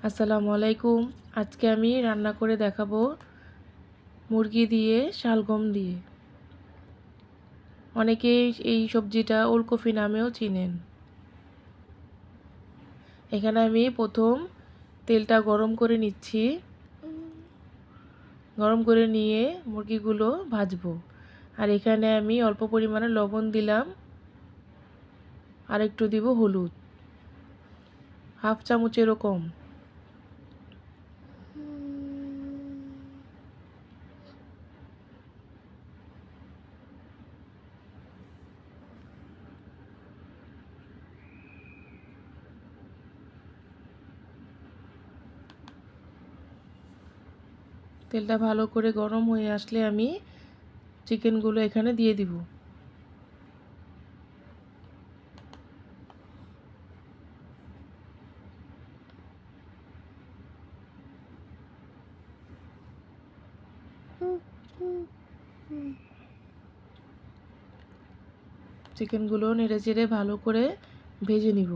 আসসালামু আলাইকুম। আজকে আমি রান্না করে দেখাবো মুরগি দিয়ে শালগম দিয়ে। অনেকেই এই সবজিটা ওলকপি নামেও চিনেন। এখানে আমি প্রথম তেলটা গরম করে নিচ্ছি। গরম করে নিয়ে মুরগিগুলো ভাজবো। আর এখানে আমি অল্প পরিমাণে লবণ দিলাম, আর একটু দিব হলুদ, হাফ চামচেরও কম। তেলটা ভালো করে গরম হয়ে আসলে আমি চিকেনগুলো এখানে দিয়ে দিব। চিকেনগুলো নেড়েচেড়ে ভালো করে ভেজে নিব।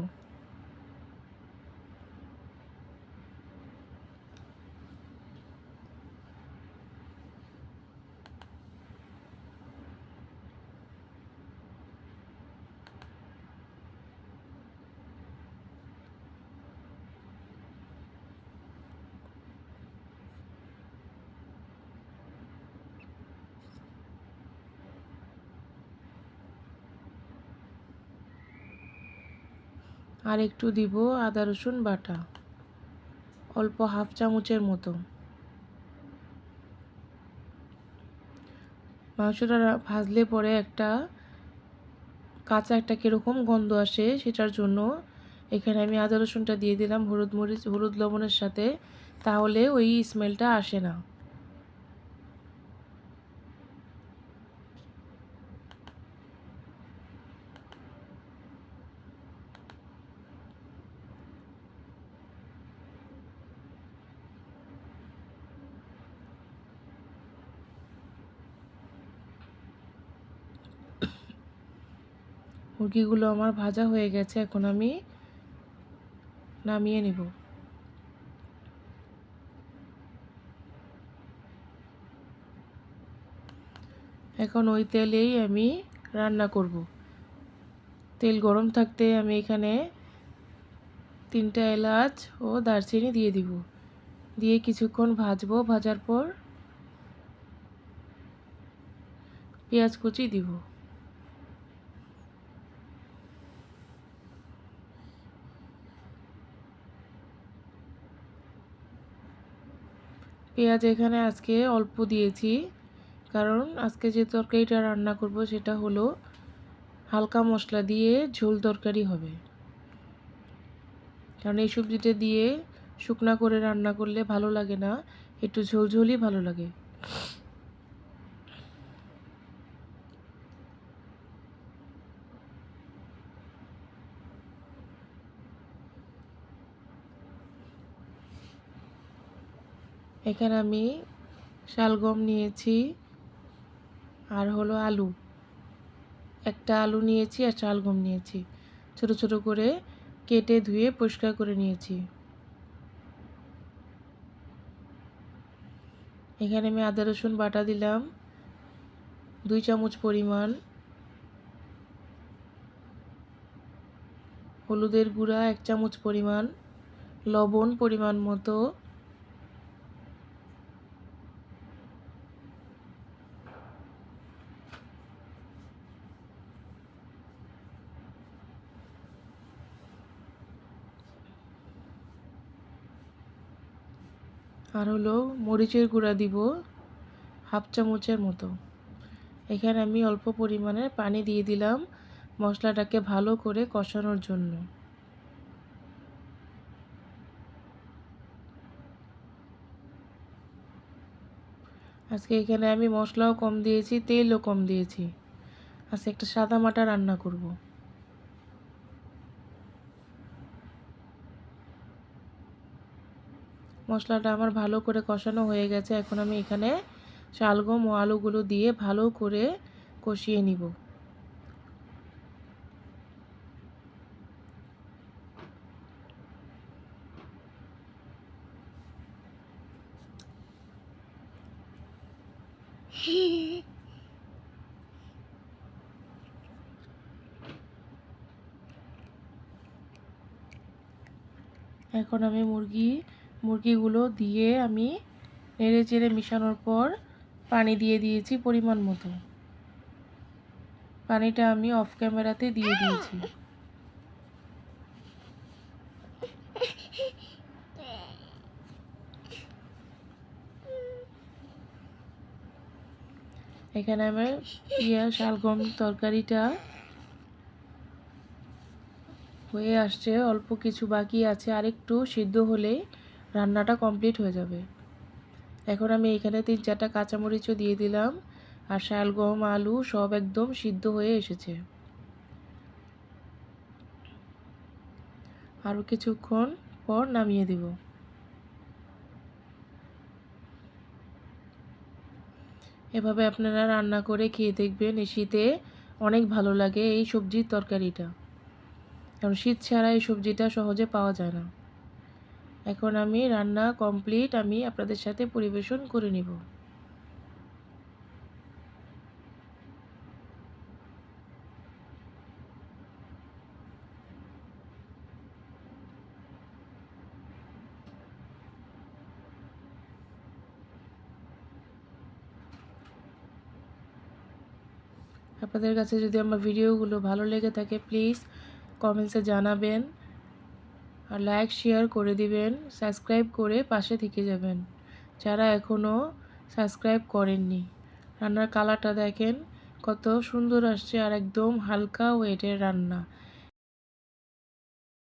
আর একটু দিব আদা রসুন বাটা, অল্প হাফ চামচের মতো। মাংসটা ভাজলে পরে কাঁচা একটা কীরকম গন্ধ আসে, সেটার জন্য এখানে আমি আদা রসুনটা দিয়ে দিলাম হলুদ লবণের সাথে, তাহলে ওই স্মেলটা আসে না। মুরগিগুলো আমার ভাজা হয়ে গেছে, এখন আমি নামিয়ে নিব। এখন ওই তেলেই আমি রান্না করব। তেল গরম থাকতে আমি এখানে 3টা এলাচ ও দারচিনি দিয়ে দিব। দিয়ে কিছুক্ষণ ভাজবো। ভাজার পর পেঁয়াজ কুচি দিব। পেঁয়াজ এখানে আজকে অল্প দিয়েছি, কারণ আজকে যে তরকারিটা রান্না করব সেটা হলো হালকা মশলা দিয়ে ঝোল তরকারি হবে। কারণ এই সবজিটা দিয়ে শুকনা করে রান্না করলে ভালো লাগে না, একটু ঝোলঝোলই ভালো লাগে। এখানে আমি শালগম নিয়েছি, আর হলো আলু, একটা আলু নিয়েছি আর শালগম নিয়েছি। ছোট ছোট করে কেটে ধুয়ে পরিষ্কার করে নিয়েছি। এখানে আমি আদা রসুন বাটা দিলাম 2 চামচ পরিমাণ, হলুদের গুঁড়া 1 চামচ পরিমাণ, লবণ পরিমাণ মতো, আর হলো মরিচের গুঁড়া দিব হাফ চামচের মতো। এখানে আমি অল্প পরিমাণে পানি দিয়ে দিলাম মশলাটাকে ভালো করে কষানোর জন্য। আজকে এখানে আমি মশলাও কম দিয়েছি, তেলও কম দিয়েছি। আজকে একটা সাদা মাটা রান্না করব। মশলাটা আমার ভালো করে কষানো হয়ে গেছে, এখন আমি এখানে শালগম ও আলুগুলো দিয়ে ভালো করে কষিয়ে নিব। এখন আমি মুরগিগুলো দিয়ে আমি নেড়ে চেড়ে মিশানোর পর পানি দিয়ে দিয়েছি পরিমাণ মতো। পানিটা আমি অফ ক্যামেরাতে দিয়ে দিয়েছি। এখানে আমার শালগম তরকারিটা হয়ে আসছে, অল্প কিছু বাকি আছে, আরেকটু সিদ্ধ হলেই রান্নাটা কমপ্লিট হয়ে যাবে। এখন আমি এখানে 3-4টা কাঁচামরিচও দিয়ে দিলাম, আর শালগম আলু সব একদম সিদ্ধ হয়ে এসেছে। আরও কিছুক্ষণ পর নামিয়ে দেব। এভাবে আপনারা রান্না করে খেয়ে দেখবেন, এই শীতে অনেক ভালো লাগে এই সবজির তরকারিটা, কারণ শীত ছাড়া এই সবজিটা সহজে পাওয়া যায় না। এখন আমি রান্না কমপ্লিট, আমি আপনাদের সাথে পরিবেশন করে নিব। আপনাদের কাছে যদি আমার ভিডিওগুলো ভালো লেগে থাকে প্লিজ কমেন্টসে জানাবেন, আর লাইক শেয়ার করে দিবেন, সাবস্ক্রাইব করে পাশে থেকে যাবেন যারা এখনও সাবস্ক্রাইব করেননি। রান্নার কালারটা দেখেন কত সুন্দর আসছে, আর একদম হালকা ওয়েটের রান্না।